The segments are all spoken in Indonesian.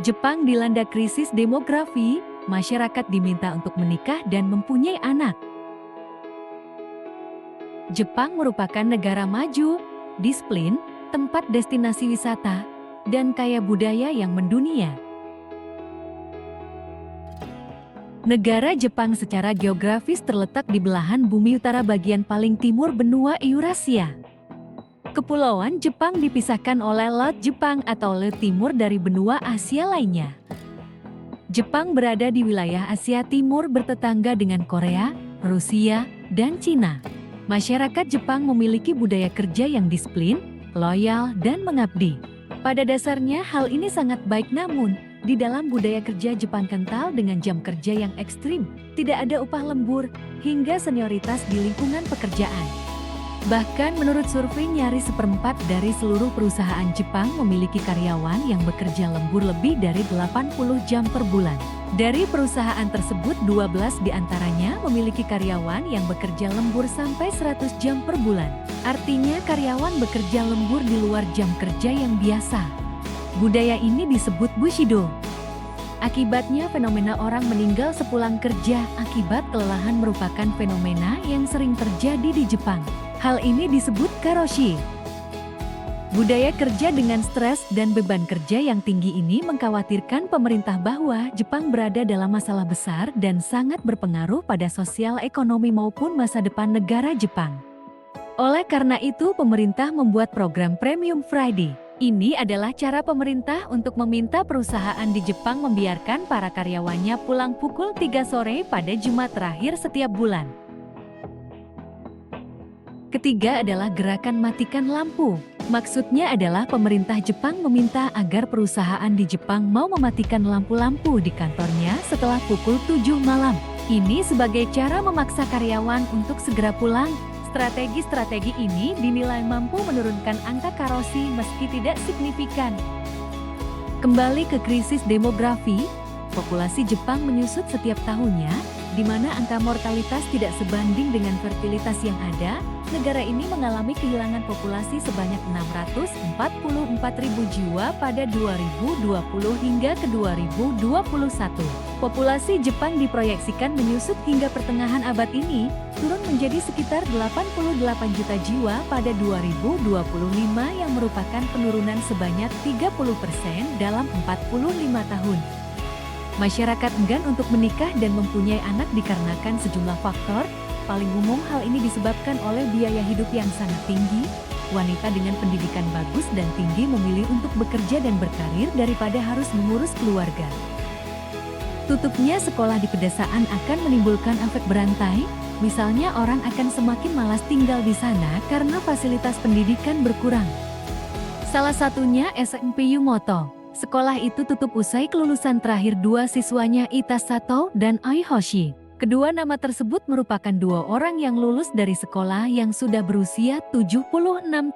Jepang dilanda krisis demografi, masyarakat diminta untuk menikah dan mempunyai anak. Jepang merupakan negara maju, disiplin, tempat destinasi wisata, dan kaya budaya yang mendunia. Negara Jepang secara geografis terletak di belahan bumi utara bagian paling timur benua Eurasia. Kepulauan Jepang dipisahkan oleh Laut Jepang atau Laut Timur dari benua Asia lainnya. Jepang berada di wilayah Asia Timur bertetangga dengan Korea, Rusia, dan Cina. Masyarakat Jepang memiliki budaya kerja yang disiplin, loyal, dan mengabdi. Pada dasarnya hal ini sangat baik, namun di dalam budaya kerja Jepang kental dengan jam kerja yang ekstrim, tidak ada upah lembur, hingga senioritas di lingkungan pekerjaan. Bahkan menurut survei nyaris seperempat dari seluruh perusahaan Jepang memiliki karyawan yang bekerja lembur lebih dari 80 jam per bulan. Dari perusahaan tersebut 12 diantaranya memiliki karyawan yang bekerja lembur sampai 100 jam per bulan. Artinya karyawan bekerja lembur di luar jam kerja yang biasa. Budaya ini disebut Bushido. Akibatnya fenomena orang meninggal sepulang kerja akibat kelelahan merupakan fenomena yang sering terjadi di Jepang. Hal ini disebut karoshi. Budaya kerja dengan stres dan beban kerja yang tinggi ini mengkhawatirkan pemerintah bahwa Jepang berada dalam masalah besar dan sangat berpengaruh pada sosial ekonomi maupun masa depan negara Jepang. Oleh karena itu pemerintah membuat program Premium Friday. Ini adalah cara pemerintah untuk meminta perusahaan di Jepang membiarkan para karyawannya pulang pukul 3 sore pada Jumat terakhir setiap bulan. Ketiga adalah gerakan matikan lampu. Maksudnya adalah pemerintah Jepang meminta agar perusahaan di Jepang mau mematikan lampu-lampu di kantornya setelah pukul 7 malam. Ini sebagai cara memaksa karyawan untuk segera pulang. Strategi-strategi ini dinilai mampu menurunkan angka karoshi meski tidak signifikan. Kembali ke krisis demografi, populasi Jepang menyusut setiap tahunnya, di mana angka mortalitas tidak sebanding dengan fertilitas yang ada. Negara ini mengalami kehilangan populasi sebanyak 644.000 jiwa pada 2020 hingga ke 2021. Populasi Jepang diproyeksikan menyusut hingga pertengahan abad ini, turun menjadi sekitar 88 juta jiwa pada 2025 yang merupakan penurunan sebanyak 30% dalam 45 tahun. Masyarakat enggan untuk menikah dan mempunyai anak dikarenakan sejumlah faktor. Paling umum hal ini disebabkan oleh biaya hidup yang sangat tinggi. Wanita dengan pendidikan bagus dan tinggi memilih untuk bekerja dan berkarir daripada harus mengurus keluarga. Tutupnya sekolah di pedesaan akan menimbulkan efek berantai. Misalnya orang akan semakin malas tinggal di sana karena fasilitas pendidikan berkurang. Salah satunya SMP Yumoto. Sekolah itu tutup usai kelulusan terakhir dua siswanya Ita Sato dan Ai Hoshi. Kedua nama tersebut merupakan dua orang yang lulus dari sekolah yang sudah berusia 76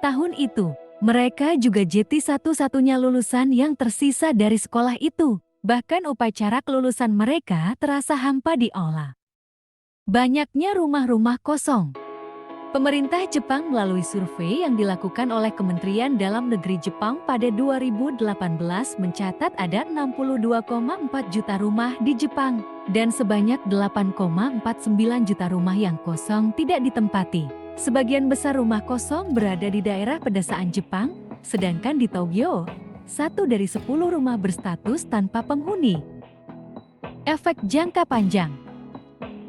tahun itu. Mereka juga jadi satu-satunya lulusan yang tersisa dari sekolah itu. Bahkan upacara kelulusan mereka terasa hampa diolah. Banyaknya rumah-rumah kosong. Pemerintah Jepang melalui survei yang dilakukan oleh Kementerian Dalam Negeri Jepang pada 2018 mencatat ada 62,4 juta rumah di Jepang dan sebanyak 8,49 juta rumah yang kosong tidak ditempati. Sebagian besar rumah kosong berada di daerah pedesaan Jepang, sedangkan di Tokyo, 1 dari 10 rumah berstatus tanpa penghuni. Efek jangka panjang.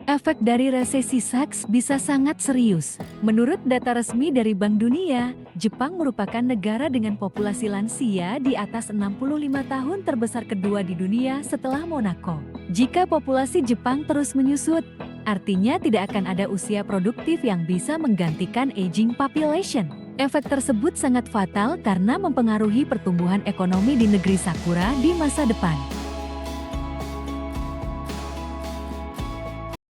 Efek dari resesi SARS bisa sangat serius. Menurut data resmi dari Bank Dunia, Jepang merupakan negara dengan populasi lansia di atas 65 tahun terbesar kedua di dunia setelah Monaco. Jika populasi Jepang terus menyusut, artinya tidak akan ada usia produktif yang bisa menggantikan aging population. Efek tersebut sangat fatal karena mempengaruhi pertumbuhan ekonomi di negeri Sakura di masa depan.